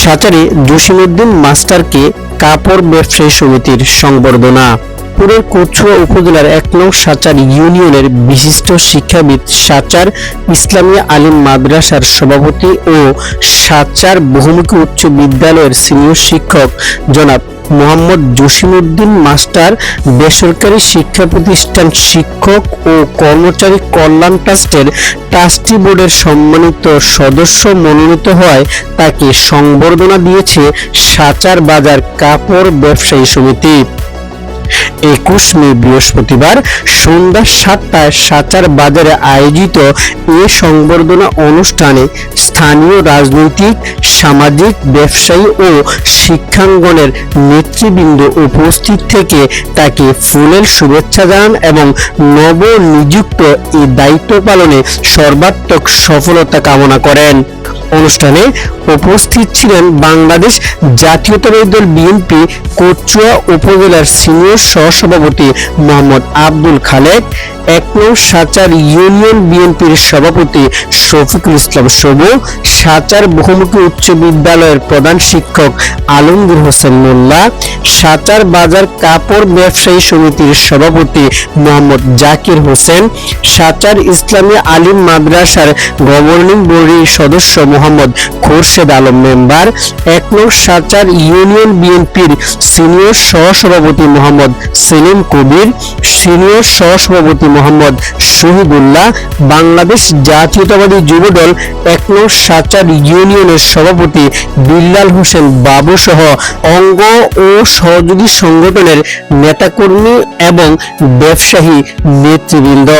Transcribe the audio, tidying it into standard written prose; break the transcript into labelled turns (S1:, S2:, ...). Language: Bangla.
S1: সাচারে জসিমউদ্দিন মাস্টারকে কাপড় ব্যবসায়ী সমিতির সংবর্ধনা। পুরের কচুয়া উপজেলার ১ নং সাচার ইউনিয়নের বিশিষ্ট শিক্ষাবিদ, সাচার ইসলামিয়া আলিম মাদ্রাসার সভাপতি ও সাচার বহুমুখী উচ্চ বিদ্যালয়ের সিনিয়র শিক্ষক জনাব মোহাম্মদ জসিমউদ্দিন মাস্টার বেসরকারি শিক্ষা প্রতিষ্ঠান শিক্ষক ও কর্মচারী কল্যাণ ট্রাস্টের ট্রাস্টি বোর্ডের সম্মানিত সদস্য মনোনীত হওয়ায় তাকে সংবর্ধনা দিয়েছে সাচার বাজার কাপড় ব্যবসায়ী সমিতি। ২১ মে বৃহস্পতিবার সন্ধ্যা ৭টায় সাচার বাজারে আয়োজিত এ সংবর্ধনা অনুষ্ঠানে স্থানীয় রাজনৈতিক, সামাজিক, ব্যবসায়ী ও শিক্ষাঙ্গনের নেতৃবৃন্দ উপস্থিত থেকে তাকে ফুলেল শুভেচ্ছা জানান এবং নবনিযুক্ত এই দায়িত্ব পালনে সর্বাত্মক সফলতা কামনা করেন। অনুষ্ঠানে উপস্থিত ছিলেন বাংলাদেশ জাতীয়তাবাদী দল বিএনপি কচুয়া উপজেলার সিনিয়র সহসভাপতি মোহাম্মদ আব্দুল খালেক, ১ নং সাচার ইউনিয়ন বিএনপির সভাপতি শফিকুল ইসলাম সবু, সাচার বহুমুখী উচ্চ বিদ্যালয়ের প্রধান শিক্ষক আলমগীর হোসেন মোল্লা, সাচার বাজার কাপড় ব্যবসায়ী সমিতির সভাপতি মোহাম্মদ জাকির হোসেন, সাচার ইসলামিয়া আলিম মাদ্রাসার গভর্নিং বডির সদস্য মোহাম্মদ খোরশেদ আলম মেম্বার, ১ নং সাচার ইউনিয়ন বিএনপির সিনিয়র সহসভাপতি মোহাম্মদ সেলিম কবির, সিনিয়র সহসভাপতি মোহাম্মদ শহীদুল্লাহ, বাংলাদেশ জাতীয়তাবাদী যুবদল ১ নং সাচার ইউনিয়নের সভাপতি বিল্লাল হোসেন বাবু সহ অঙ্গ ও সহযোগী সংগঠনের নেতাকর্মী এবং ব্যবসায়ী নেতৃবৃন্দ।